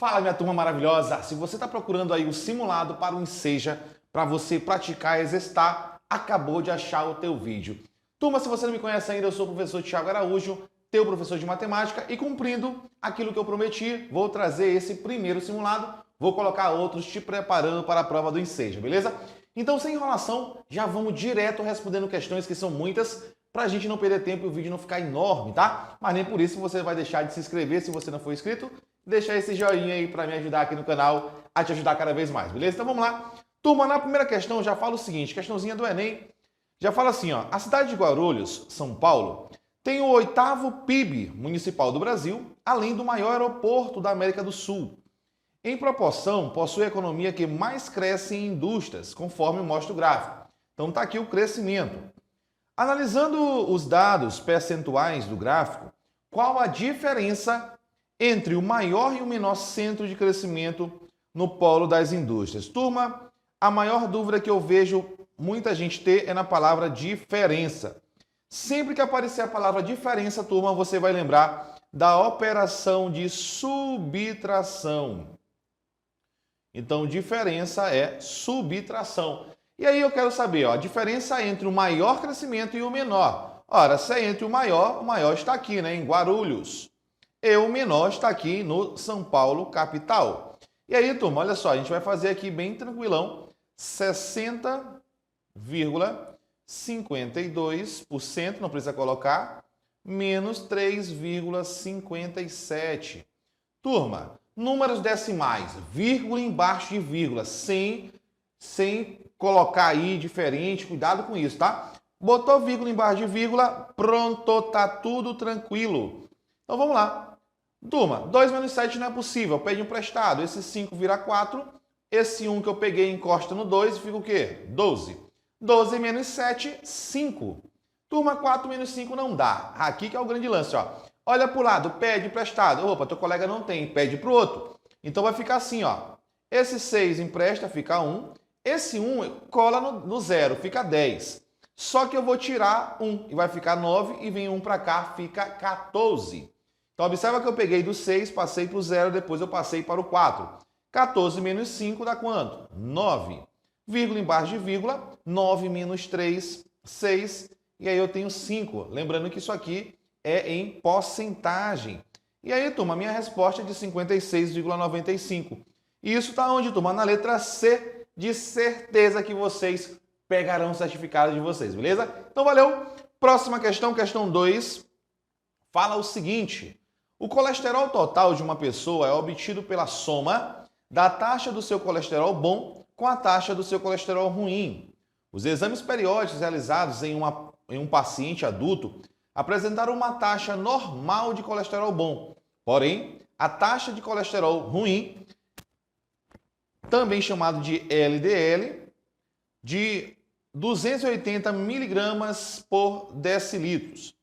Fala, minha turma maravilhosa! Se você está procurando aí o simulado para o Enseja, para você praticar e exercitar, acabou de achar o teu vídeo. Turma, se você não me conhece ainda, eu sou o professor Thiago Araújo, teu professor de matemática, e cumprindo aquilo que eu prometi, vou trazer esse primeiro simulado, vou colocar outros te preparando para a prova do Enseja, beleza? Então, sem enrolação, já vamos direto respondendo questões que são muitas, para a gente não perder tempo e o vídeo não ficar enorme, tá? Mas nem por isso você vai deixar de se inscrever se você não for inscrito. Deixa esse joinha aí para me ajudar aqui no canal, a te ajudar cada vez mais, beleza? Então vamos lá. Turma, na primeira questão já fala o seguinte, questãozinha do Enem, já fala assim, ó, a cidade de Guarulhos, São Paulo, tem o 8º PIB municipal do Brasil, além do maior aeroporto da América do Sul. Em proporção, possui a economia que mais cresce em indústrias, conforme mostra o gráfico. Então está aqui o crescimento. Analisando os dados percentuais do gráfico, qual a diferença entre o maior e o menor centro de crescimento no polo das indústrias? Turma, a maior dúvida que eu vejo muita gente ter é na palavra diferença. Sempre que aparecer a palavra diferença, turma, você vai lembrar da operação de subtração. Então, diferença é subtração. E aí eu quero saber, ó, a diferença entre o maior crescimento e o menor. Ora, se é entre o maior está aqui, né, em Guarulhos. E o menor está aqui no São Paulo, capital. E aí, turma, olha só, a gente vai fazer aqui bem tranquilão, 60,52%, não precisa colocar, menos 3,57. Turma, números decimais, vírgula embaixo de vírgula, sem colocar aí diferente, cuidado com isso, tá? Botou vírgula embaixo de vírgula, pronto, tá tudo tranquilo. Então vamos lá. Turma, 2 menos 7 não é possível, pede emprestado. Esse 5 vira 4, esse 1 que eu peguei encosta no 2 e fica o quê? 12. 12 menos 7, 5. Turma, 4 menos 5 não dá. Aqui que é o grande lance, ó. Olha para o lado, pede emprestado. Opa, teu colega não tem, pede para o outro. Então vai ficar assim, ó. Esse 6 empresta, fica 1. Esse 1 cola no 0, fica 10. Só que eu vou tirar 1 e vai ficar 9 e vem 1 para cá, fica 14. Então observa que eu peguei do 6, passei para o 0, depois eu passei para o 4. 14 menos 5 dá quanto? 9. Vírgula embaixo de vírgula, 9 menos 3, 6. E aí eu tenho 5. Lembrando que isso aqui é em porcentagem. E aí, turma, minha resposta é de 56,95. E isso está onde, turma? Na letra C, de certeza que vocês pegarão o certificado de vocês, beleza? Então valeu. Próxima questão, questão 2, fala o seguinte. O colesterol total de uma pessoa é obtido pela soma da taxa do seu colesterol bom com a taxa do seu colesterol ruim. Os exames periódicos realizados em um paciente adulto apresentaram uma taxa normal de colesterol bom. Porém, a taxa de colesterol ruim, também chamado de LDL, de 280 miligramas por decilitros.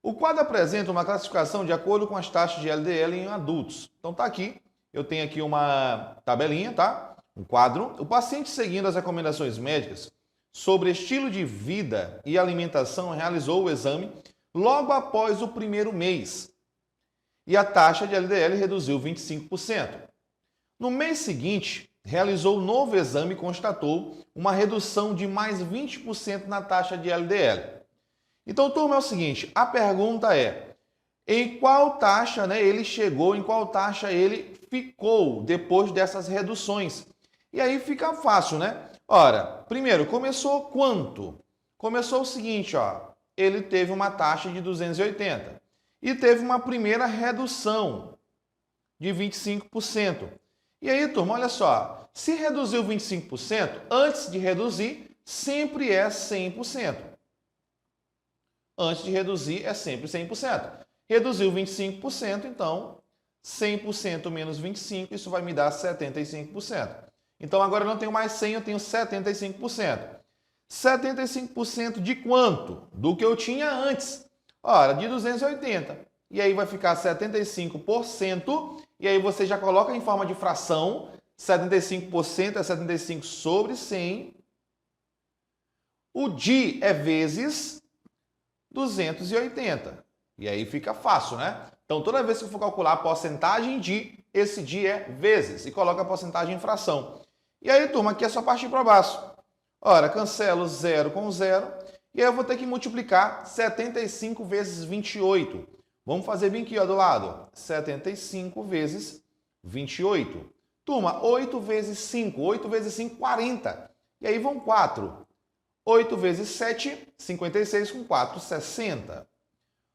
O quadro apresenta uma classificação de acordo com as taxas de LDL em adultos. Então tá aqui, eu tenho aqui uma tabelinha, tá? Um quadro. O paciente, seguindo as recomendações médicas sobre estilo de vida e alimentação, realizou o exame logo após o primeiro mês. E a taxa de LDL reduziu 25%. No mês seguinte, realizou um novo exame e constatou uma redução de mais 20% na taxa de LDL. Então, turma, é o seguinte, a pergunta é, em qual taxa, né, ele chegou, em qual taxa ele ficou depois dessas reduções? E aí fica fácil, né? Ora, primeiro, começou quanto? Começou o seguinte, ó, ele teve uma taxa de 280 e teve uma primeira redução de 25%. E aí, turma, olha só, se reduziu 25%, antes de reduzir, sempre é 100%. Antes de reduzir, é sempre 100%. Reduziu 25%, então 100% menos 25%, isso vai me dar 75%. Então agora eu não tenho mais 100, eu tenho 75%. 75% de quanto? Do que eu tinha antes. Ora, de 280. E aí vai ficar 75%, e aí você já coloca em forma de fração, 75% é 75 sobre 100. O de é vezes 280. E aí fica fácil, né? Então, toda vez que eu for calcular a porcentagem de, esse de é vezes, e coloca a porcentagem em fração. E aí, turma, aqui é só partir para baixo. Ora, cancelo 0 com 0, e aí eu vou ter que multiplicar 75 vezes 28. Vamos fazer bem aqui, ó, do lado. 75 vezes 28. Turma, 8 vezes 5. 8 vezes 5, 40. E aí vão 4. 8 vezes 7, 56 com 4, 60.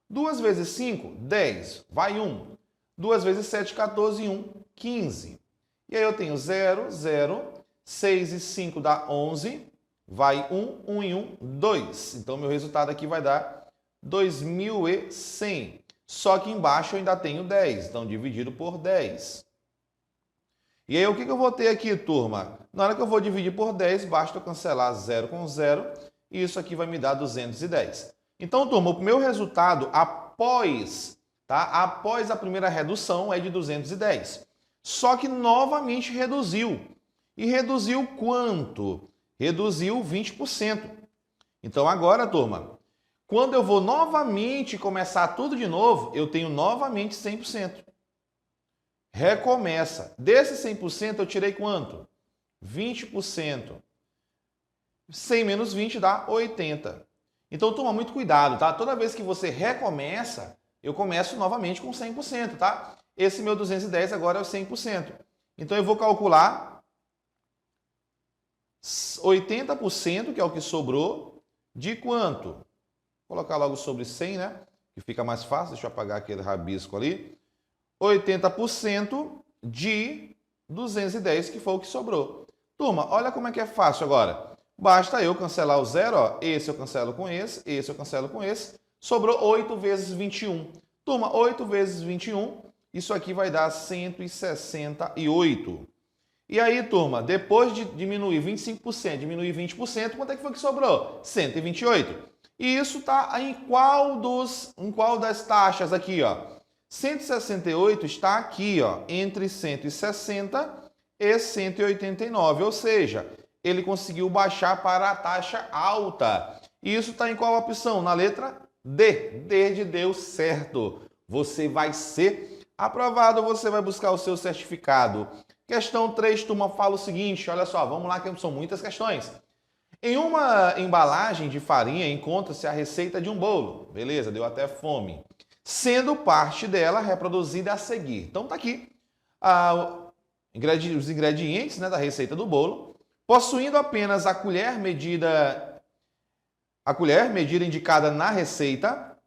2 vezes 5, 10. Vai 1. 2 vezes 7, 14 e 1, 15. E aí eu tenho 0, 0. 6 e 5 dá 11. Vai 1, 1 e 1, 2. Então, meu resultado aqui vai dar 2.100. Só que embaixo eu ainda tenho 10. Então, dividido por 10. E aí, o que eu vou ter aqui, turma? Na hora que eu vou dividir por 10, basta eu cancelar 0 com 0. E isso aqui vai me dar 210. Então, turma, o meu resultado após a primeira redução é de 210. Só que novamente reduziu. E reduziu quanto? Reduziu 20%. Então, agora, turma, quando eu vou novamente começar tudo de novo, eu tenho novamente 100%. Recomeça. Desse 100%, eu tirei quanto? 20%. 100 menos 20 dá 80. Então, toma muito cuidado, tá? Toda vez que você recomeça, eu começo novamente com 100%, tá? Esse meu 210 agora é o 100%. Então, eu vou calcular 80%, que é o que sobrou, de quanto? Vou colocar logo sobre 100, né? Que fica mais fácil. Deixa eu apagar aquele rabisco ali. 80% de 210, que foi o que sobrou. Turma, olha como é que é fácil agora. Basta eu cancelar o zero, ó. Esse eu cancelo com esse eu cancelo com esse. Sobrou 8 vezes 21. Turma, 8 vezes 21, isso aqui vai dar 168. E aí, turma, depois de diminuir 25%, diminuir 20%, quanto é que foi que sobrou? 128. E isso está em qual das taxas aqui, ó? 168 está aqui, ó, entre 160 e 189, ou seja, ele conseguiu baixar para a taxa alta. E isso está em qual opção? Na letra D. D de deu certo. Você vai ser aprovado, você vai buscar o seu certificado. Questão 3, turma, fala o seguinte, olha só, vamos lá que são muitas questões. Em uma embalagem de farinha encontra-se a receita de um bolo. Beleza, deu até fome. Sendo parte dela reproduzida a seguir. Então tá aqui os ingredientes, né, da receita do bolo, possuindo apenas a colher medida indicada na receita.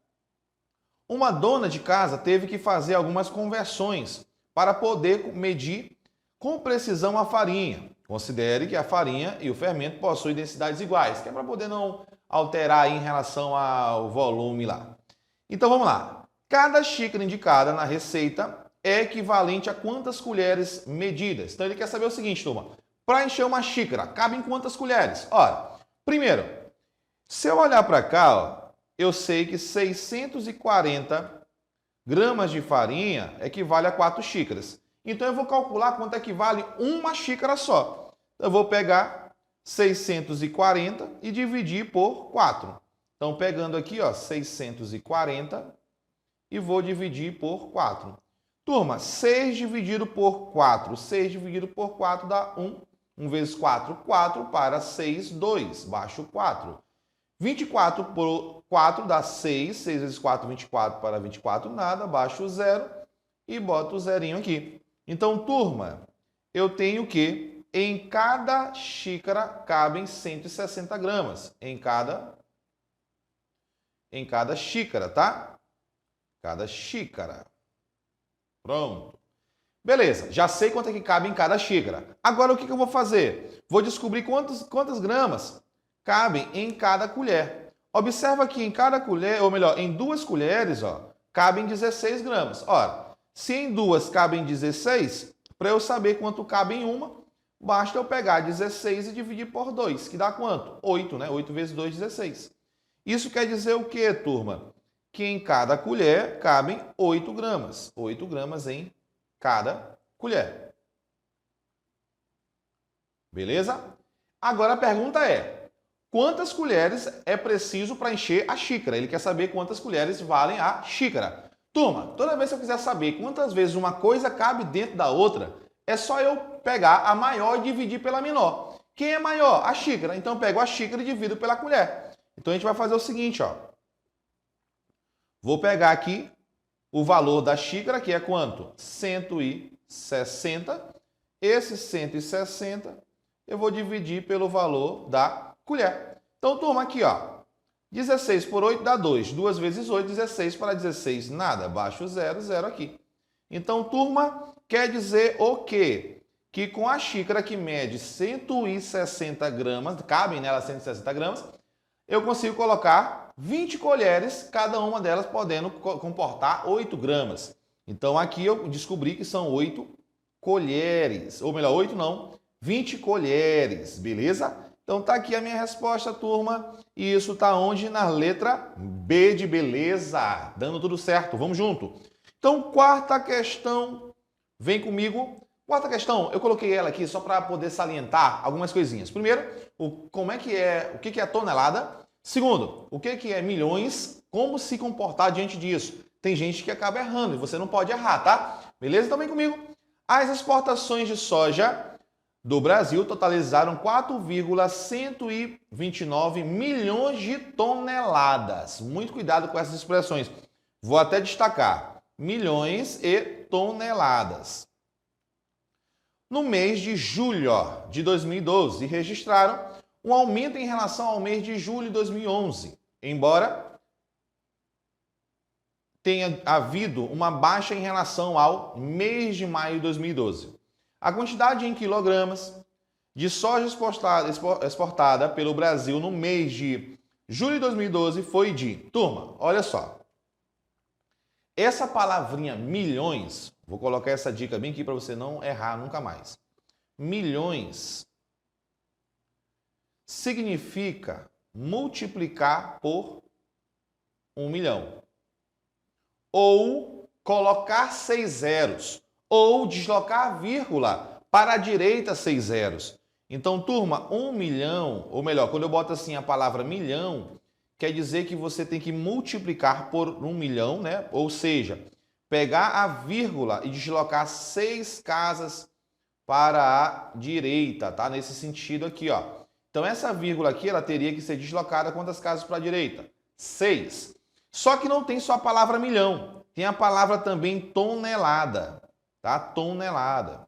Uma dona de casa teve que fazer algumas conversões para poder medir com precisão a farinha. Considere que a farinha e o fermento possuem densidades iguais, que é para poder não alterar aí em relação ao volume lá. Então vamos lá. Cada xícara indicada na receita é equivalente a quantas colheres medidas? Então ele quer saber o seguinte, turma. Para encher uma xícara, cabem quantas colheres? Ora, primeiro, se eu olhar para cá, ó, eu sei que 640 gramas de farinha equivale a 4 xícaras. Então eu vou calcular quanto equivale uma xícara só. Eu vou pegar 640 e dividir por 4. Então pegando aqui, ó, 640 e vou dividir por 4. Turma, 6 dividido por 4. 6 dividido por 4 dá 1. 1 vezes 4, 4 para 6, 2. Baixo 4. 24 por 4 dá 6. 6 vezes 4, 24 para 24, nada. Baixo 0 e boto o zerinho aqui. Então, turma, eu tenho que em cada xícara cabem 160 gramas. Em cada xícara, tá? Cada xícara. Pronto. Beleza, já sei quanto é que cabe em cada xícara. Agora o que eu vou fazer? Vou descobrir quantas gramas cabem em cada colher. Observa que em cada colher, ou melhor, em 2 colheres, ó, cabem 16 gramas. Ora, se em 2 cabem 16, para eu saber quanto cabe em uma, basta eu pegar 16 e dividir por 2, que dá quanto? 8, né? 8 vezes 2, 16. Isso quer dizer o quê, turma? Que em cada colher cabem 8 gramas. 8 gramas em cada colher. Beleza? Agora a pergunta é, quantas colheres é preciso para encher a xícara? Ele quer saber quantas colheres valem a xícara. Turma, toda vez que eu quiser saber quantas vezes uma coisa cabe dentro da outra, é só eu pegar a maior e dividir pela menor. Quem é maior? A xícara. Então eu pego a xícara e divido pela colher. Então a gente vai fazer o seguinte, ó. Vou pegar aqui o valor da xícara, que é quanto? 160. Esse 160 eu vou dividir pelo valor da colher. Então, turma, aqui, ó. 16 por 8 dá 2. 2 vezes 8, 16 para 16, nada. Abaixo 0, 0 aqui. Então, turma, quer dizer o quê? Que com a xícara que mede 160 gramas, cabem nela 160 gramas, eu consigo colocar 20 colheres, cada uma delas podendo comportar 8 gramas. Então, aqui eu descobri que são 8 colheres. Ou melhor, 8 não, 20 colheres, beleza? Então, tá aqui a minha resposta, turma. E isso tá onde? Na letra B de beleza. Dando tudo certo. Vamos junto. Então, quarta questão. Vem comigo. Quarta questão, eu coloquei ela aqui só para poder salientar algumas coisinhas. Primeiro, o que é tonelada? Segundo, o que é milhões? Como se comportar diante disso? Tem gente que acaba errando e você não pode errar, tá? Beleza? Então vem comigo. As exportações de soja do Brasil totalizaram 4,129 milhões de toneladas. Muito cuidado com essas expressões. Vou até destacar. Milhões e toneladas. No mês de julho de 2012, registraram um aumento em relação ao mês de julho de 2011, embora tenha havido uma baixa em relação ao mês de maio de 2012. A quantidade em quilogramas de soja exportada pelo Brasil no mês de julho de 2012 foi de... Turma, olha só. Essa palavrinha milhões, vou colocar essa dica bem aqui para você não errar nunca mais. Milhões significa multiplicar por 1 milhão. Ou colocar 6 zeros. Ou deslocar a vírgula para a direita 6 zeros. Então, turma, 1 milhão, ou melhor, quando eu boto assim a palavra milhão, quer dizer que você tem que multiplicar por 1 milhão, né? Ou seja, pegar a vírgula e deslocar 6 casas para a direita, tá? Nesse sentido aqui, ó. Então, essa vírgula aqui, ela teria que ser deslocada quantas casas para a direita? 6. Só que não tem só a palavra milhão. Tem a palavra também tonelada, tá? Tonelada.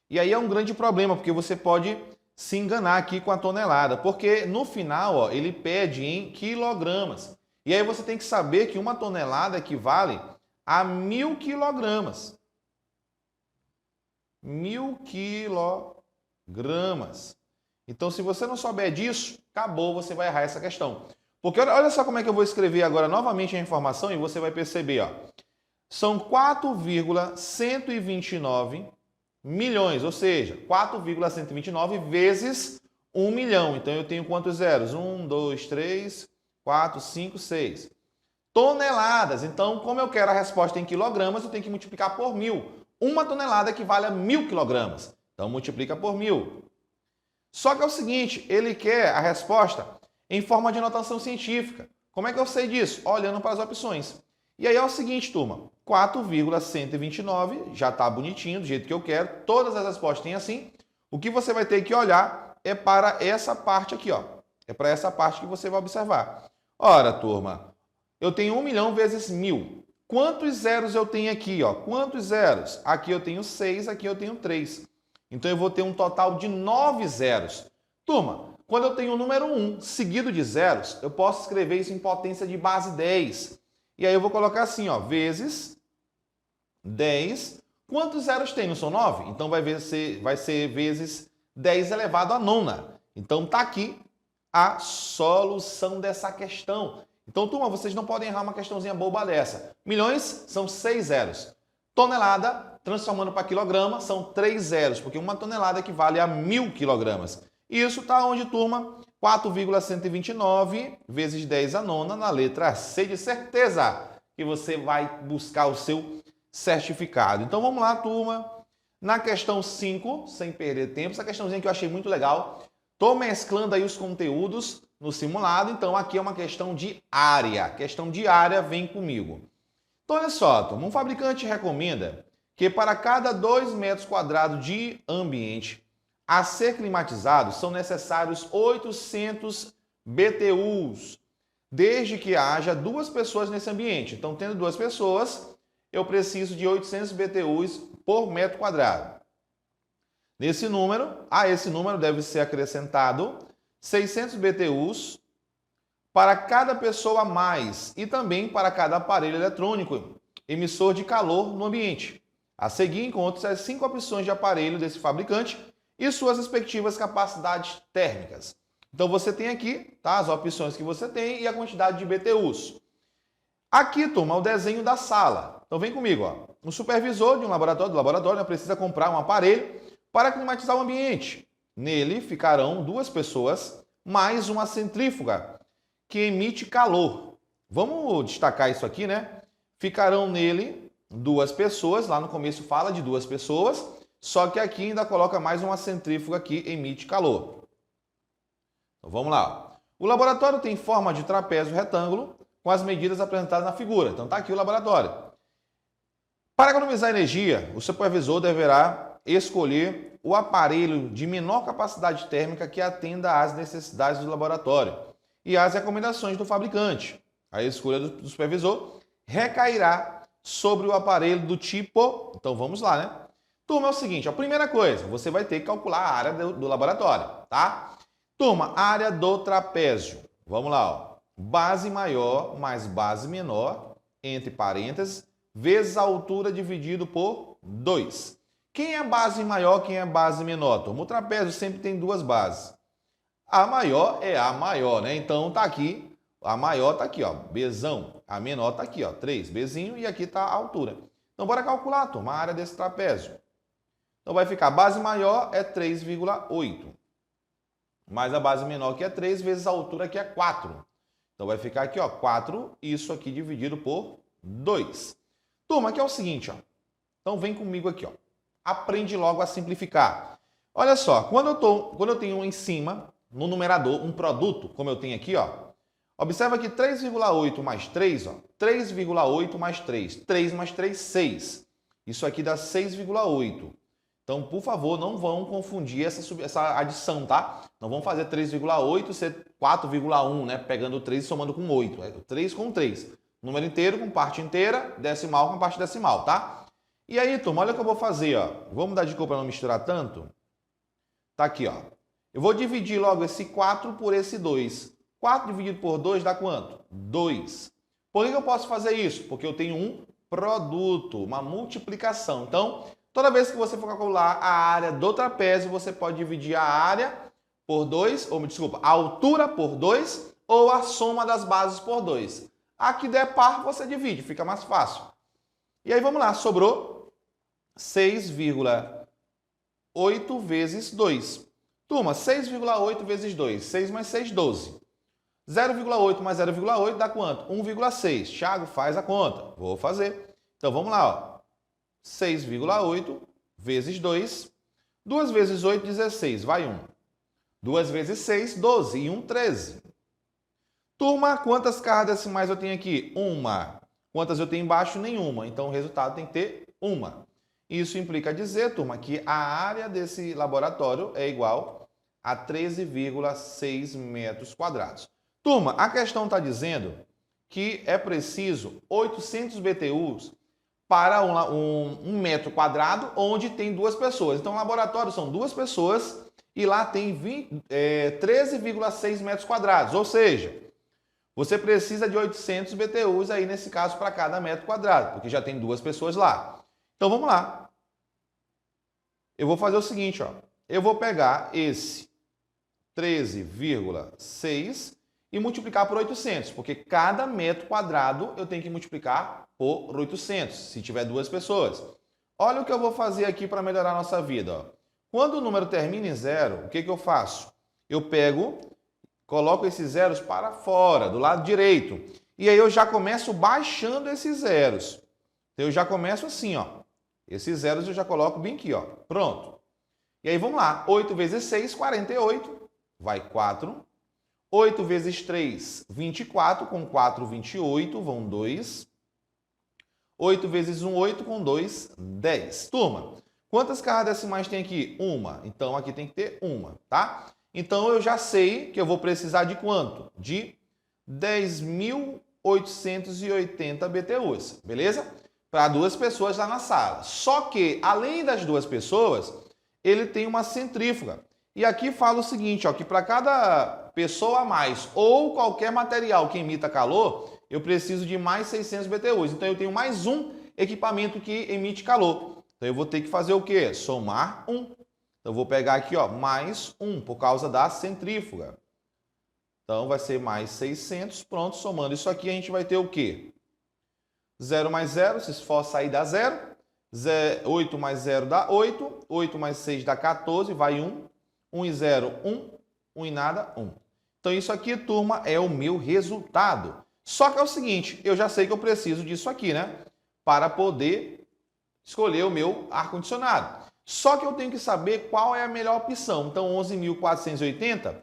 E aí é um grande problema, porque você pode se enganar aqui com a tonelada, porque no final, ó, ele pede em quilogramas. E aí você tem que saber que uma tonelada equivale a 1.000 quilogramas. 1.000 quilogramas. Então, se você não souber disso, acabou, você vai errar essa questão. Porque olha só como é que eu vou escrever agora novamente a informação e você vai perceber, ó. São 4,129 milhões, ou seja, 4,129 vezes 1 milhão. Então, eu tenho quantos zeros? 1, 2, 3, 4, 5, 6. Toneladas. Então, como eu quero a resposta em quilogramas, eu tenho que multiplicar por 1.000. Uma tonelada equivale a 1.000 quilogramas. Então, multiplica por 1.000. Só que é o seguinte, ele quer a resposta em forma de notação científica. Como é que eu sei disso? Olhando para as opções. E aí é o seguinte, turma. 4,129, já está bonitinho, do jeito que eu quero. Todas as respostas têm assim. O que você vai ter que olhar é para essa parte aqui, ó. É para essa parte que você vai observar. Ora, turma, eu tenho 1 milhão vezes 1.000. Quantos zeros eu tenho aqui, ó? Quantos zeros? Aqui eu tenho 6, aqui eu tenho 3. Então, eu vou ter um total de 9 zeros. Turma, quando eu tenho o número 1 seguido de zeros, eu posso escrever isso em potência de base 10. E aí eu vou colocar assim, ó, vezes 10. Quantos zeros tem? Não são 9? Então, vai ser vezes 10 elevado à nona. Então, tá aqui a solução dessa questão. Então, turma, vocês não podem errar uma questãozinha boba dessa. Milhões são 6 zeros. Tonelada, transformando para quilograma, são 3 zeros, porque uma tonelada equivale a 1.000 quilogramas. Isso está onde, turma? 4,129 vezes 10 a nona, na letra C, de certeza que você vai buscar o seu certificado. Então, vamos lá, turma. Na questão 5, sem perder tempo, essa questãozinha que eu achei muito legal. Estou mesclando aí os conteúdos no simulado, então aqui é uma questão de área. Questão de área, vem comigo. Então, olha só, turma, um fabricante recomenda que para cada 2 metros quadrados de ambiente a ser climatizado são necessários 800 BTUs, desde que haja 2 pessoas nesse ambiente. Então, tendo 2 pessoas, eu preciso de 800 BTUs por metro quadrado. Nesse número, a esse número deve ser acrescentado 600 BTUs para cada pessoa a mais e também para cada aparelho eletrônico emissor de calor no ambiente. A seguir, encontre as 5 opções de aparelho desse fabricante e suas respectivas capacidades térmicas. Então, você tem aqui, tá, as opções que você tem e a quantidade de BTUs. Aqui, turma, o desenho da sala. Então, vem comigo. Ó. Um supervisor de um laboratório precisa comprar um aparelho para climatizar o ambiente. Nele ficarão 2 pessoas mais uma centrífuga que emite calor. Vamos destacar isso aqui, né? Ficarão nele 2 pessoas, lá no começo fala de 2 pessoas, só que aqui ainda coloca mais uma centrífuga que emite calor. Então vamos lá. O laboratório tem forma de trapézio retângulo com as medidas apresentadas na figura. Então está aqui o laboratório. Para economizar energia, o supervisor deverá escolher o aparelho de menor capacidade térmica que atenda às necessidades do laboratório e às recomendações do fabricante. A escolha do supervisor recairá sobre o aparelho do tipo... Então vamos lá, né? Turma, é o seguinte, a primeira coisa, você vai ter que calcular a área do laboratório, tá? Turma, área do trapézio. Vamos lá, ó. Base maior mais base menor, entre parênteses, vezes a altura dividido por 2. Quem é base maior, quem é base menor? Turma, o trapézio sempre tem 2 bases. A maior é a maior, né? Então tá aqui, a maior tá aqui, ó, Bzão. A menor tá aqui, ó, 3, Bzinho, e aqui tá a altura. Então bora calcular, turma, a área desse trapézio. Então vai ficar, a base maior é 3,8. Mais a base menor que é 3 vezes a altura que é 4. Então vai ficar aqui, ó, 4, isso aqui dividido por 2. Turma, aqui é o seguinte, ó. Então vem comigo aqui, ó. Aprende logo a simplificar. Olha só, quando eu tenho em cima, no numerador, um produto, como eu tenho aqui, ó. Observa que 3,8 mais 3, ó. 3,8 mais 3. 3 mais 3, 6. Isso aqui dá 6,8. Então, por favor, não vão confundir essa adição, tá? Não vão fazer 3,8 ser 4,1, né? Pegando o 3 e somando com 8. É 3 com 3. Número inteiro com parte inteira, decimal com parte decimal, tá? E aí, turma, olha o que eu vou fazer, ó. Vou mudar de cor para não misturar tanto. Tá aqui, ó. Eu vou dividir logo esse 4 por esse 2. 4 dividido por 2 dá quanto? 2. Por que eu posso fazer isso? Porque eu tenho um produto, uma multiplicação. Então, toda vez que você for calcular a área do trapézio, você pode dividir a área por 2, ou desculpa, a altura por 2 ou a soma das bases por 2. A que der par, você divide, fica mais fácil. E aí, vamos lá, sobrou 6,8 vezes 2. Turma, 6,8 vezes 2. 6 mais 6, 12. 0,8 mais 0,8 dá quanto? 1,6. Thiago, faz a conta. Vou fazer. Então, vamos lá, ó. 6,8 vezes 2. 2 vezes 8, 16. Vai 1. 2 vezes 6, 12. E 1, 13. Turma, quantas cargas decimais eu tenho aqui? 1. Quantas eu tenho embaixo? Nenhuma. Então, o resultado tem que ter 1. Isso implica dizer, turma, que a área desse laboratório é igual a 13,6 metros quadrados. Turma, a questão está dizendo que é preciso 800 BTUs para um metro quadrado onde tem 2 pessoas. Então, o laboratório são 2 pessoas e lá tem 13,6 metros quadrados. Ou seja, você precisa de 800 BTUs aí nesse caso para cada metro quadrado, porque já tem 2 pessoas lá. Então, vamos lá. Eu vou fazer o seguinte, ó. Eu vou pegar esse 13,6 e multiplicar por 800, porque cada metro quadrado eu tenho que multiplicar por 800, se tiver 2 pessoas. Olha o que eu vou fazer aqui para melhorar a nossa vida, ó. Quando o número termina em 0, o que eu faço? Eu coloco esses zeros para fora, do lado direito. E aí eu já começo baixando esses zeros. Então eu já começo assim, ó. Esses zeros eu já coloco bem aqui, ó. Pronto. E aí vamos lá. 8 vezes 6, 48. vai 4. 8 vezes 3, 24. Com 4, 28, vão 2. 8 vezes 1, 8. Com 2, 10. Turma, quantas casas decimais tem aqui? Uma. Então, aqui tem que ter uma, tá? Então, eu já sei que eu vou precisar de quanto? De 10.880 BTUs, beleza? Para 2 pessoas lá na sala. Só que, além das 2 pessoas, ele tem uma centrífuga. E aqui fala o seguinte, ó, que para cada pessoa a mais ou qualquer material que emita calor, eu preciso de mais 600 BTUs. Então, eu tenho mais um equipamento que emite calor. Então, eu vou ter que fazer o quê? Somar 1. Então, eu vou pegar aqui, ó, mais 1, por causa da centrífuga. Então, vai ser mais 600. Pronto, somando isso aqui, a gente vai ter o quê? 0 mais 0, se for sair dá 0. 8 mais 0 dá 8. 8 mais 6 dá 14, vai 1. 1 e 0, 1. 1 e nada, 1. Então, isso aqui, turma, é o meu resultado. Só que é o seguinte, eu já sei que eu preciso disso aqui, né? Para poder escolher o meu ar-condicionado. Só que eu tenho que saber qual é a melhor opção. Então, 11.480,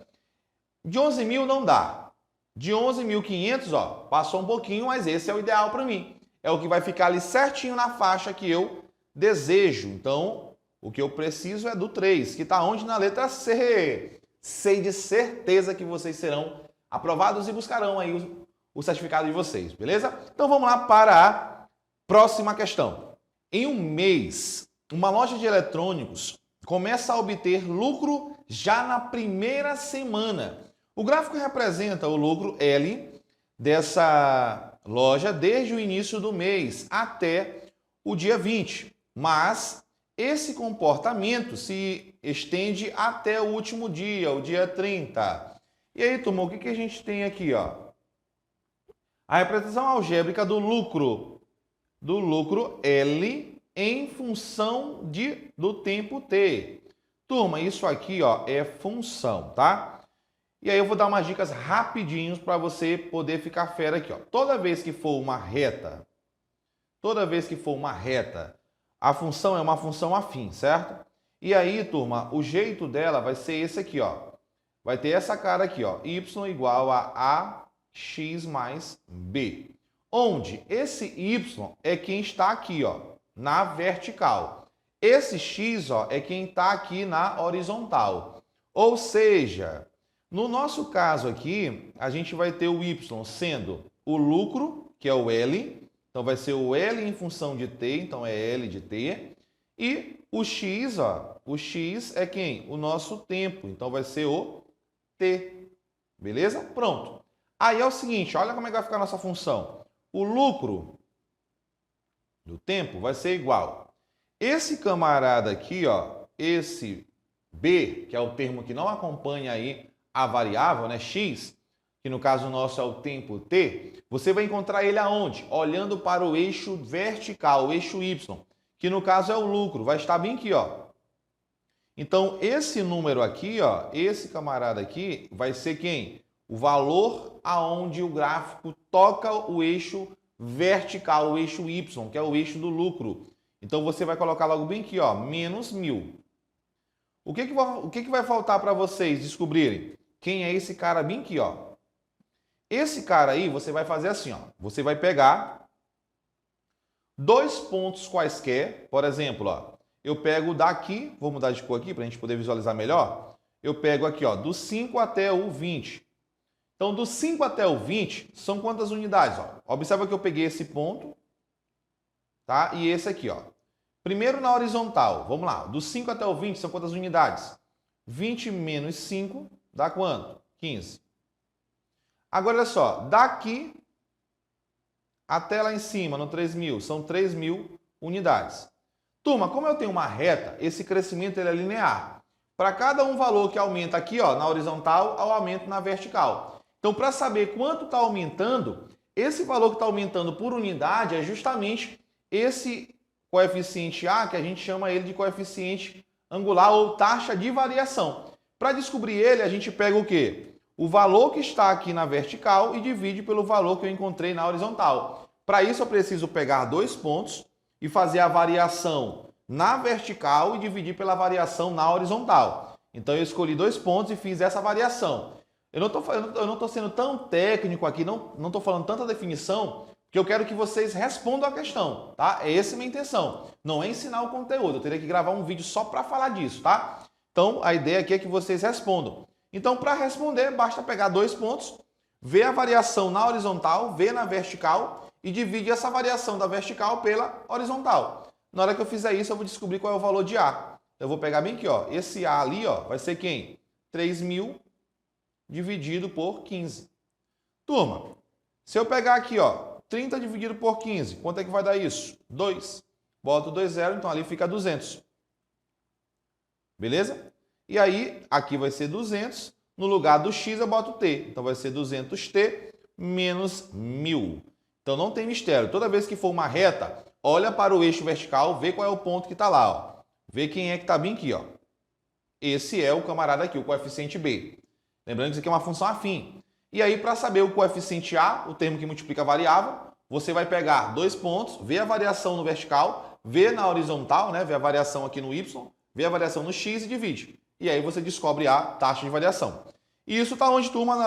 de 11.000 não dá. De 11.500, ó, passou um pouquinho, mas esse é o ideal para mim. É o que vai ficar ali certinho na faixa que eu desejo. Então, o que eu preciso é do 3, que está onde? Na letra C. Sei de certeza que vocês serão aprovados e buscarão aí o certificado de vocês, beleza? Então, vamos lá para a próxima questão. Em um mês, uma loja de eletrônicos começa a obter lucro já na primeira semana. O gráfico representa o lucro L dessa loja desde o início do mês até o dia 20. Mas esse comportamento se estende até o último dia, o dia 30. E aí, turma, o que a gente tem aqui, ó? A representação algébrica do lucro L em função do tempo T. Turma, isso aqui, ó, é função, tá? E aí eu vou dar umas dicas rapidinhos para você poder ficar fera aqui, ó. Toda vez que for uma reta, a função é uma função afim, certo? E aí, turma, o jeito dela vai ser esse aqui, ó. Vai ter essa cara aqui, ó. Y igual a AX mais B. Onde esse Y é quem está aqui, ó, na vertical. Esse X, ó, é quem está aqui na horizontal. Ou seja, no nosso caso aqui, a gente vai ter o Y sendo o lucro, que é o L. Então, vai ser o L em função de T, então é L de T. E o X, ó, o X é quem? O nosso tempo, então vai ser o T. Beleza? Pronto. Aí é o seguinte, olha como é que vai ficar a nossa função. O lucro do tempo vai ser igual. Esse camarada aqui, ó, esse B, que é o termo que não acompanha aí a variável, né, X, que no caso nosso é o tempo T, você vai encontrar ele aonde? Olhando para o eixo vertical, o eixo Y, que no caso é o lucro, vai estar bem aqui, ó. Então, esse número aqui, ó, esse camarada aqui, vai ser quem? O valor aonde o gráfico toca o eixo vertical, o eixo Y, que é o eixo do lucro. Então, você vai colocar logo bem aqui, ó, menos 1.000. O que vai faltar para vocês descobrirem? Quem é esse cara bem aqui, ó? Esse cara aí, você vai fazer assim, ó. Você vai pegar 2 pontos quaisquer, por exemplo, ó. Eu pego daqui, vou mudar de cor aqui para a gente poder visualizar melhor. Eu pego aqui, ó, do 5 até o 20. Então, do 5 até o 20, são quantas unidades? Ó? Observa que eu peguei esse ponto, tá? E esse aqui, ó. Primeiro na horizontal, vamos lá. Do 5 até o 20, são quantas unidades? 20 menos 5 dá quanto? 15. Agora, olha só, daqui até lá em cima, no 3.000, são 3.000 unidades. Turma, como eu tenho uma reta, esse crescimento ele é linear. Para cada um valor que aumenta aqui, ó, na horizontal, eu aumento na vertical. Então, para saber quanto está aumentando, esse valor que está aumentando por unidade é justamente esse coeficiente A, que a gente chama ele de coeficiente angular ou taxa de variação. Para descobrir ele, a gente pega o quê? O valor que está aqui na vertical e divide pelo valor que eu encontrei na horizontal. Para isso, eu preciso pegar 2 pontos e fazer a variação na vertical e dividir pela variação na horizontal. Então eu escolhi 2 pontos e fiz essa variação. Eu não estou sendo tão técnico aqui, não estou falando tanta definição, porque eu quero que vocês respondam a questão, tá? Essa é a minha intenção. Não é ensinar o conteúdo, eu teria que gravar um vídeo só para falar disso, tá? Então a ideia aqui é que vocês respondam. Então para responder, basta pegar 2 pontos, ver a variação na horizontal, ver na vertical e divide essa variação da vertical pela horizontal. Na hora que eu fizer isso, eu vou descobrir qual é o valor de A. Eu vou pegar bem aqui, ó. Esse A ali, ó, vai ser quem? 3.000 dividido por 15. Turma, se eu pegar aqui, ó, 30 dividido por 15, quanto é que vai dar isso? 2. Boto 2 zero, então ali fica 200. Beleza? E aí, aqui vai ser 200. No lugar do x, eu boto t. Então vai ser 200t menos 1.000. Então não tem mistério. Toda vez que for uma reta, olha para o eixo vertical, vê qual é o ponto que está lá, ó. Vê quem é que está bem aqui, ó. Esse é o camarada aqui, o coeficiente b. Lembrando que isso aqui é uma função afim. E aí, para saber o coeficiente a, o termo que multiplica a variável, você vai pegar 2 pontos, ver a variação no vertical, ver na horizontal, né? Ver a variação aqui no y, ver a variação no x e divide. E aí você descobre a taxa de variação. E isso está onde, turma? Na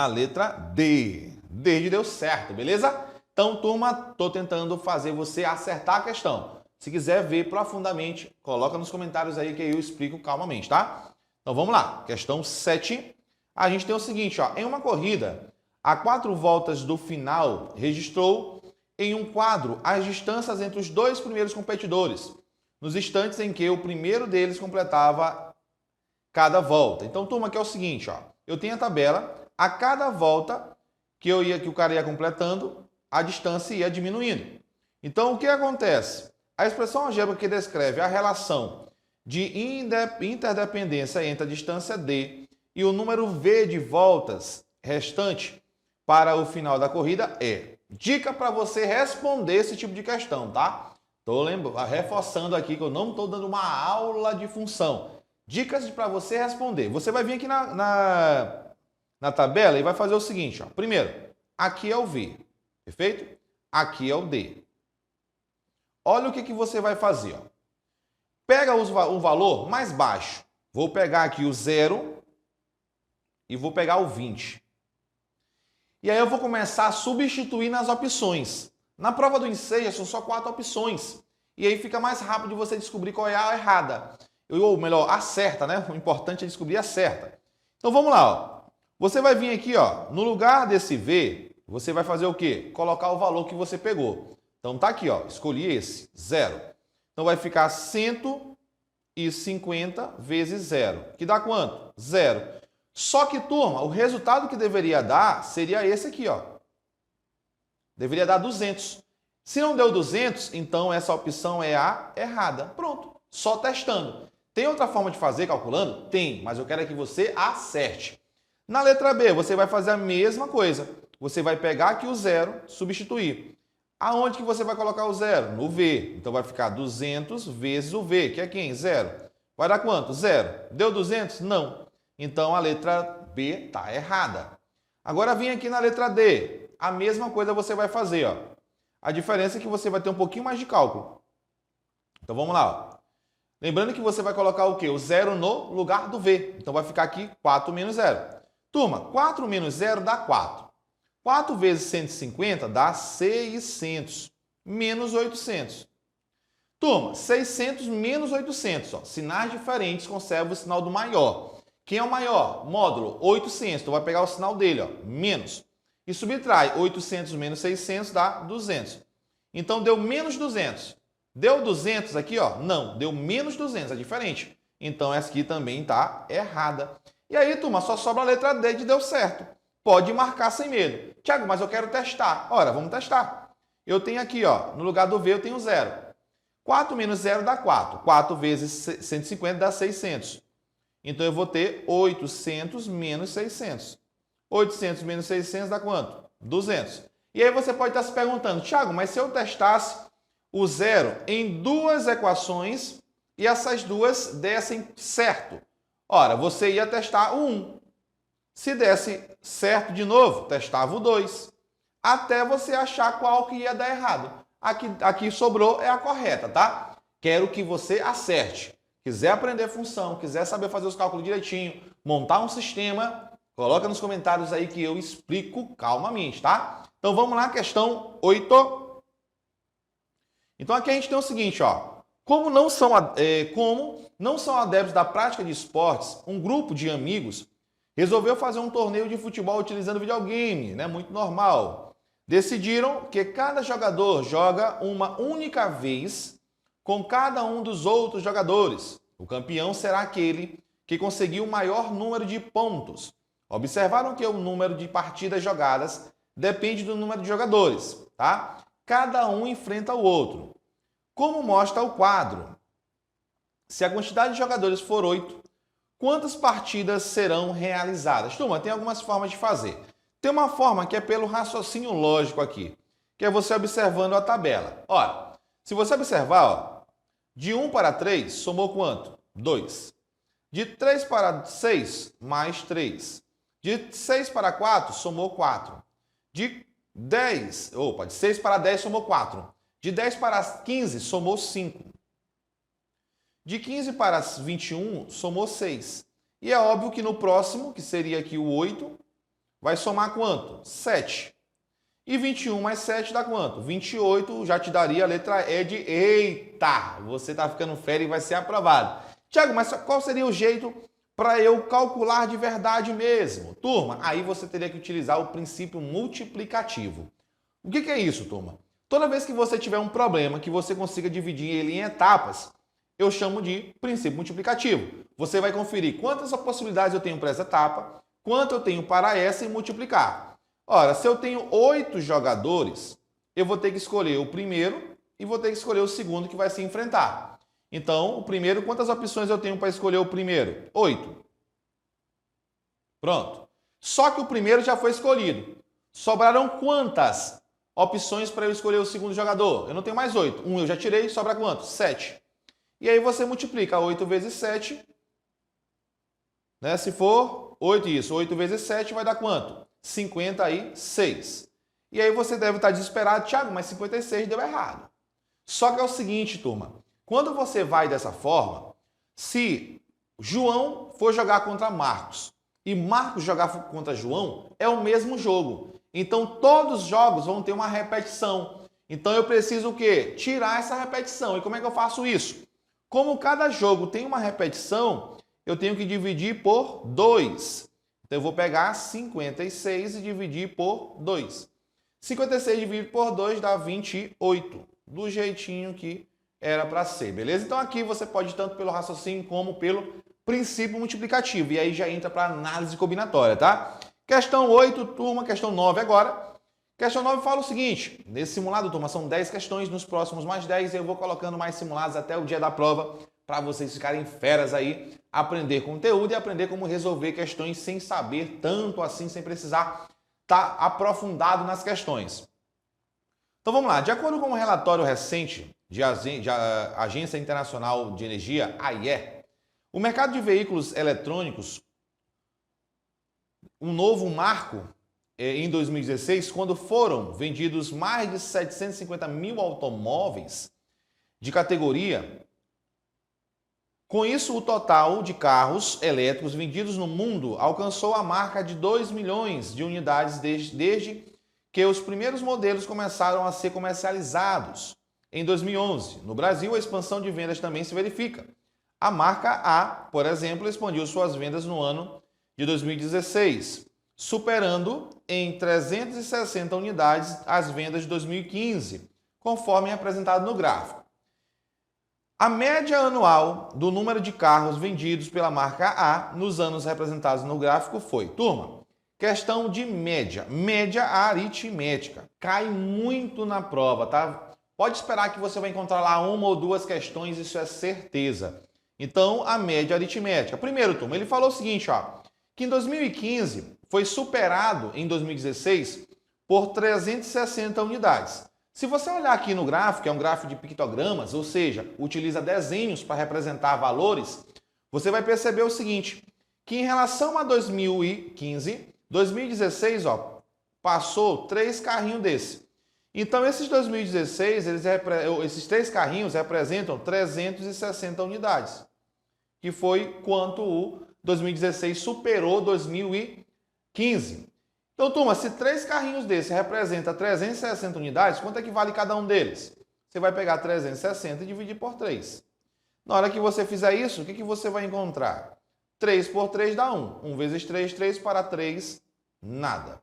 letra D. D de deu certo, beleza? Então, turma, estou tentando fazer você acertar a questão. Se quiser ver profundamente, coloca nos comentários aí que eu explico calmamente, tá? Então vamos lá. Questão 7. A gente tem o seguinte, ó. Em uma corrida, a 4 voltas do final, registrou em um quadro as distâncias entre os 2 primeiros competidores, nos instantes em que o primeiro deles completava cada volta. Então, turma, aqui é o seguinte, ó. Eu tenho a tabela, a cada volta que o cara ia completando, a distância ia diminuindo. Então, o que acontece? A expressão algébrica que descreve a relação de interdependência entre a distância d e o número v de voltas restante para o final da corrida é. Dica para você responder esse tipo de questão, tá? Estou reforçando aqui que eu não estou dando uma aula de função. Dicas para você responder. Você vai vir aqui na tabela e vai fazer o seguinte, ó. Primeiro, aqui é o v, perfeito? Aqui é o d. Olha o que você vai fazer, ó. Pega o valor mais baixo. Vou pegar aqui o 0 e vou pegar o 20. E aí eu vou começar a substituir nas opções. Na prova do Enseja são só 4 opções. E aí fica mais rápido de você descobrir qual é a errada. Ou melhor, a certa, né? O importante é descobrir a certa. Então vamos lá, ó. Você vai vir aqui, ó, no lugar desse V, você vai fazer o quê? Colocar o valor que você pegou. Então tá aqui, ó, escolhi esse, 0. Então vai ficar 150 vezes 0, que dá quanto? 0. Só que, turma, o resultado que deveria dar seria esse aqui, ó. Deveria dar 200. Se não deu 200, então essa opção é a errada. Pronto, só testando. Tem outra forma de fazer calculando? Tem, mas eu quero é que você acerte. Na letra B, você vai fazer a mesma coisa. Você vai pegar aqui o 0, substituir. Aonde que você vai colocar o 0? No V. Então vai ficar 200 vezes o V, que é quem? 0. Vai dar quanto? 0. Deu 200? Não. Então a letra B está errada. Agora vem aqui na letra D. A mesma coisa você vai fazer, ó. A diferença é que você vai ter um pouquinho mais de cálculo. Então vamos lá, ó. Lembrando que você vai colocar o quê? O 0 no lugar do V. Então vai ficar aqui 4 menos 0. Turma, 4 menos 0 dá 4. 4 vezes 150 dá 600 menos 800. Turma, 600 menos 800. Ó, sinais diferentes conservam o sinal do maior. Quem é o maior? Módulo 800. Então vai pegar o sinal dele, ó, menos. E subtrai 800 menos 600 dá 200. Então deu menos 200. Deu 200 aqui, ó? Não, deu menos 200, é diferente. Então essa aqui também está errada. E aí, turma, só sobra a letra D de deu certo. Pode marcar sem medo. Tiago, mas eu quero testar. Ora, vamos testar. Eu tenho aqui, ó, no lugar do V eu tenho 0. 4 menos 0 dá 4. 4 vezes 150 dá 600. Então eu vou ter 800 menos 600. 800 menos 600 dá quanto? 200. E aí você pode estar se perguntando, Tiago, mas se eu testasse o 0 em 2 equações e essas duas dessem certo? Ora, você ia testar o 1. Se desse certo de novo, testava o 2. Até você achar qual que ia dar errado. Aqui sobrou é a correta, tá? Quero que você acerte. quiser aprender função, quiser saber fazer os cálculos direitinho, montar um sistema, coloca nos comentários aí que eu explico calmamente, tá? Então vamos lá, questão 8. Então aqui a gente tem o seguinte, ó. Como não são adeptos da prática de esportes, um grupo de amigos resolveu fazer um torneio de futebol utilizando videogame, né? Muito normal. Decidiram que cada jogador joga uma única vez com cada um dos outros jogadores. O campeão será aquele que conseguiu o maior número de pontos. Observaram que o número de partidas jogadas depende do número de jogadores, tá? Cada um enfrenta o outro. Como mostra o quadro, se a quantidade de jogadores for 8, quantas partidas serão realizadas? Turma, tem algumas formas de fazer. Tem uma forma que é pelo raciocínio lógico aqui, que é você observando a tabela. Ora, se você observar, ó, de 1 para 3, somou quanto? 2. De 3 para 6, mais 3. De 6 para 4, somou 4. De 6 para 10, somou 4. De 10 para 15, somou 5. De 15 para 21, somou 6. E é óbvio que no próximo, que seria aqui o 8, vai somar quanto? 7. E 21 mais 7 dá quanto? 28 já te daria a letra E de eita! Você está ficando fera e vai ser aprovado. Tiago, mas qual seria o jeito para eu calcular de verdade mesmo? Turma, aí você teria que utilizar o princípio multiplicativo. O que é isso, turma? Toda vez que você tiver um problema que você consiga dividir ele em etapas, eu chamo de princípio multiplicativo. Você vai conferir quantas possibilidades eu tenho para essa etapa, quanto eu tenho para essa e multiplicar. Ora, se eu tenho 8 jogadores, eu vou ter que escolher o primeiro e vou ter que escolher o segundo que vai se enfrentar. Então, o primeiro, quantas opções eu tenho para escolher o primeiro? 8. Pronto. Só que o primeiro já foi escolhido. Sobraram quantas opções para eu escolher o segundo jogador? Eu não tenho mais 8. 1 eu já tirei, sobra quanto? 7. E aí você multiplica 8 vezes 7, né? Se for 8, isso, 8 vezes 7 vai dar quanto? 56. E aí você deve estar desesperado, Thiago, mas 56 deu errado. Só que é o seguinte, turma, quando você vai dessa forma, se João for jogar contra Marcos e Marcos jogar contra João, é o mesmo jogo. Então, todos os jogos vão ter uma repetição. Então, eu preciso o quê? Tirar essa repetição. E como é que eu faço isso? Como cada jogo tem uma repetição, eu tenho que dividir por 2. Então, eu vou pegar 56 e dividir por 2. 56 dividido por 2 dá 28, do jeitinho que era para ser, beleza? Então, aqui você pode ir tanto pelo raciocínio como pelo princípio multiplicativo. E aí já entra para análise combinatória, tá? Questão 8, turma, questão 9 agora. Questão 9 fala o seguinte, nesse simulado, turma, são 10 questões, nos próximos mais 10 eu vou colocando mais simulados até o dia da prova, para vocês ficarem feras aí, aprender conteúdo e aprender como resolver questões sem saber tanto assim, sem precisar estar aprofundado nas questões. Então vamos lá, de acordo com um relatório recente de Agência Internacional de Energia, AIE, o mercado de veículos eletrônicos, um novo marco em 2016, quando foram vendidos mais de 750 mil automóveis de categoria. Com isso, o total de carros elétricos vendidos no mundo alcançou a marca de 2 milhões de unidades desde que os primeiros modelos começaram a ser comercializados em 2011. No Brasil, a expansão de vendas também se verifica. A marca A, por exemplo, expandiu suas vendas no ano de 2016, superando em 360 unidades as vendas de 2015, conforme apresentado no gráfico. A média anual do número de carros vendidos pela marca A nos anos representados no gráfico foi, turma, questão de média, média aritmética, cai muito na prova, tá? Pode esperar que você vai encontrar lá uma ou duas questões, isso é certeza. Então, a média aritmética. Primeiro, turma, ele falou o seguinte, ó, que em 2015 foi superado em 2016 por 360 unidades. Se você olhar aqui no gráfico, é um gráfico de pictogramas, ou seja, utiliza desenhos para representar valores, você vai perceber o seguinte, que em relação a 2015, 2016, ó, passou 3 carrinhos desse. Então, esses 2016, esses 3 carrinhos representam 360 unidades. que foi quanto o 2016 superou 2015. Então, turma, se 3 carrinhos desses representam 360 unidades, quanto é que vale cada um deles? Você vai pegar 360 e dividir por 3. Na hora que você fizer isso, o que você vai encontrar? 3 por 3 dá 1. 1 vezes 3, 3 para 3, nada.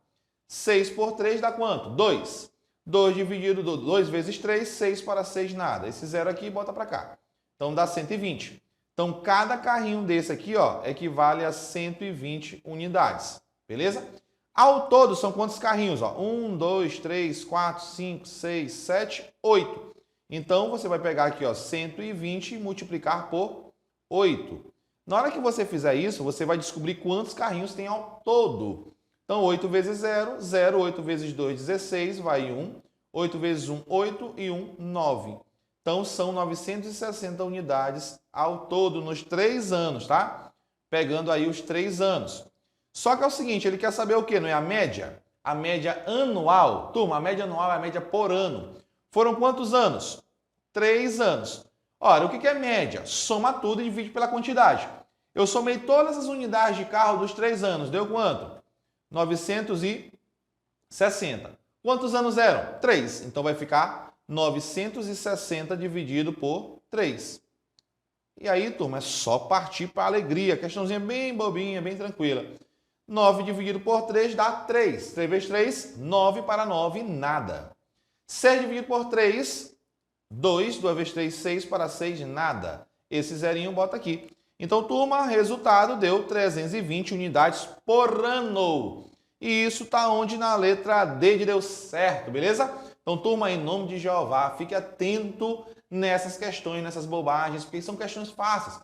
6 por 3 dá quanto? 2. 2 dividido 2 vezes 3, 6 para 6, nada. Esse zero aqui bota para cá. Então dá 120. Então cada carrinho desse aqui, ó, equivale a 120 unidades. Beleza? Ao todo são quantos carrinhos? 1, 2, 3, 4, 5, 6, 7, 8. Então você vai pegar aqui, ó, 120 e multiplicar por 8. Na hora que você fizer isso, você vai descobrir quantos carrinhos tem ao todo. Então 8 vezes 0, 0. 8 vezes 2, 16, vai 1. 8 vezes 1, 8 e 1, 9. Então são 960 unidades ao todo nos 3 anos, tá? Pegando aí os 3 anos. Só que é o seguinte, ele quer saber o quê? Não é a média? A média anual. Turma, a média anual é a média por ano. Foram quantos anos? 3 anos. Ora, o que é média? Soma tudo e divide pela quantidade. Eu somei todas as unidades de carro dos 3 anos. Deu quanto? 960. Quantos anos eram? 3. Então vai ficar 960 dividido por 3. E aí, turma, é só partir para a alegria. Questãozinha bem bobinha, bem tranquila. 9 dividido por 3 dá 3. 3 vezes 3, 9 para 9, nada. 6 dividido por 3, 2. 2 vezes 3, 6 para 6, nada. Esse zerinho bota aqui. Então, turma, resultado deu 320 unidades por ano. E isso está onde? Na letra D de deu certo, beleza? Então, turma, em nome de Jeová, fique atento nessas questões, nessas bobagens, porque são questões fáceis.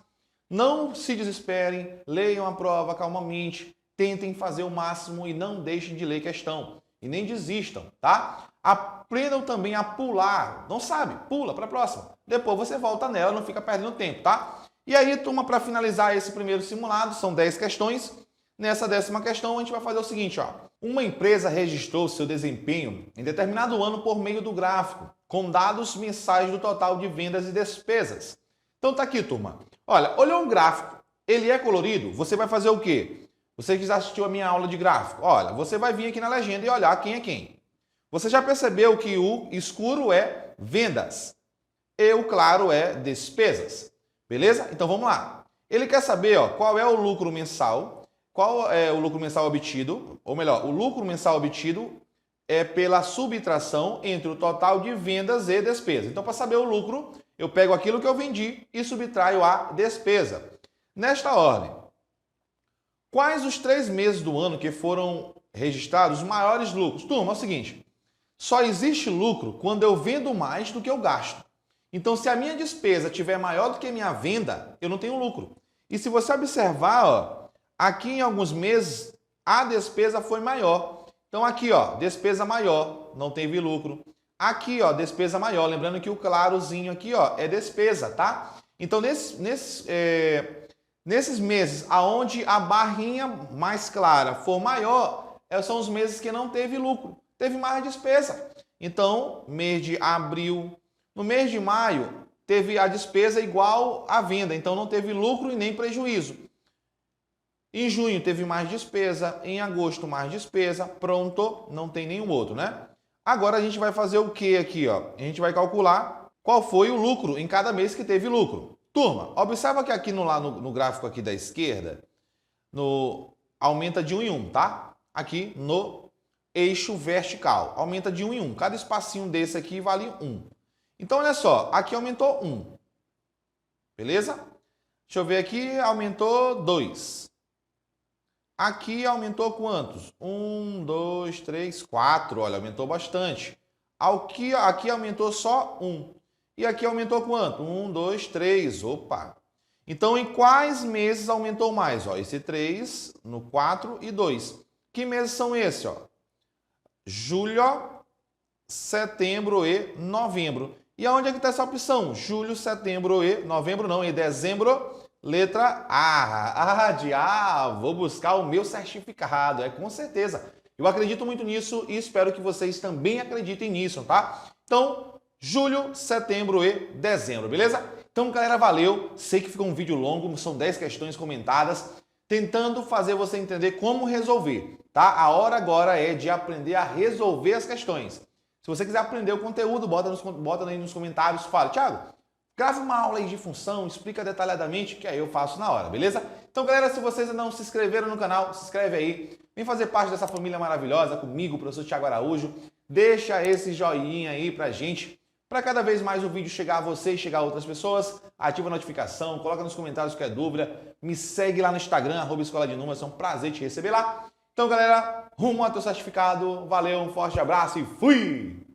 Não se desesperem, leiam a prova calmamente, tentem fazer o máximo e não deixem de ler questão. E nem desistam, tá? Aprendam também a pular. Não sabe? Pula para a próxima. Depois você volta nela, não fica perdendo tempo, tá? E aí, turma, para finalizar esse primeiro simulado, são 10 questões. Nessa 10ª questão, a gente vai fazer o seguinte, ó. Uma empresa registrou seu desempenho em determinado ano por meio do gráfico, com dados mensais do total de vendas e despesas. Então tá aqui, turma. Olha, olhou um gráfico, ele é colorido, você vai fazer o quê? Você que já assistiu a minha aula de gráfico, olha, você vai vir aqui na legenda e olhar quem é quem. Você já percebeu que o escuro é vendas e o claro é despesas. Beleza? Então vamos lá. Ele quer saber, ó, qual é o lucro mensal, qual é o lucro mensal obtido, ou melhor, o lucro mensal obtido é pela subtração entre o total de vendas e despesa. Então, para saber o lucro, eu pego aquilo que eu vendi e subtraio a despesa. Nesta ordem, quais os 3 meses do ano que foram registrados os maiores lucros? Turma, é o seguinte, só existe lucro quando eu vendo mais do que eu gasto. Então, se a minha despesa tiver maior do que a minha venda, eu não tenho lucro. E se você observar, ó, aqui em alguns meses, a despesa foi maior. Então, aqui, ó, despesa maior, não teve lucro. Aqui, ó, despesa maior. Lembrando que o clarozinho aqui, ó, é despesa, tá? Então, nesses meses aonde a barrinha mais clara for maior, são os meses que não teve lucro. Teve mais despesa. Então, mês de abril. No mês de maio, teve a despesa igual à venda. Então, não teve lucro e nem prejuízo. Em junho teve mais despesa, em agosto mais despesa, pronto, não tem nenhum outro, né? Agora a gente vai fazer o que aqui, ó? A gente vai calcular qual foi o lucro em cada mês que teve lucro. Turma, observa que aqui no gráfico aqui da esquerda, aumenta de 1 em 1, tá? Aqui no eixo vertical, aumenta de 1 em 1. Cada espacinho desse aqui vale 1. Então, olha só, aqui aumentou 1. Beleza? Deixa eu ver aqui, aumentou 2. Aqui aumentou quantos? 1, 2, 3, 4. Olha, aumentou bastante. Aqui aumentou só 1. E aqui aumentou quanto? 1, 2, 3. Opa! Então, em quais meses aumentou mais? Ó, esse 3, no 4 e 2. Que meses são esses? Ó? Julho, setembro e novembro. E aonde é que está essa opção? Julho, setembro e novembro não, e dezembro... Letra A. Vou buscar o meu certificado, com certeza. Eu acredito muito nisso e espero que vocês também acreditem nisso, tá? Então, julho, setembro e dezembro, beleza? Então, Então, galera, valeu. Sei que ficou um vídeo longo, são 10 questões comentadas, tentando fazer você entender como resolver, tá? A hora agora é de aprender a resolver as questões. Se você quiser aprender o conteúdo, bota aí nos comentários, fala, Thiago, grava uma aula aí de função, explica detalhadamente, que aí eu faço na hora, beleza? Então, galera, se vocês ainda não se inscreveram no canal, se inscreve aí. Vem fazer parte dessa família maravilhosa comigo, o professor Thiago Araújo. Deixa esse joinha aí pra gente, para cada vez mais o vídeo chegar a você e chegar a outras pessoas. Ativa a notificação, coloca nos comentários qualquer dúvida. Me segue lá no Instagram, @Escola de Números, é um prazer te receber lá. Então, galera, rumo ao teu certificado. Valeu, um forte abraço e fui!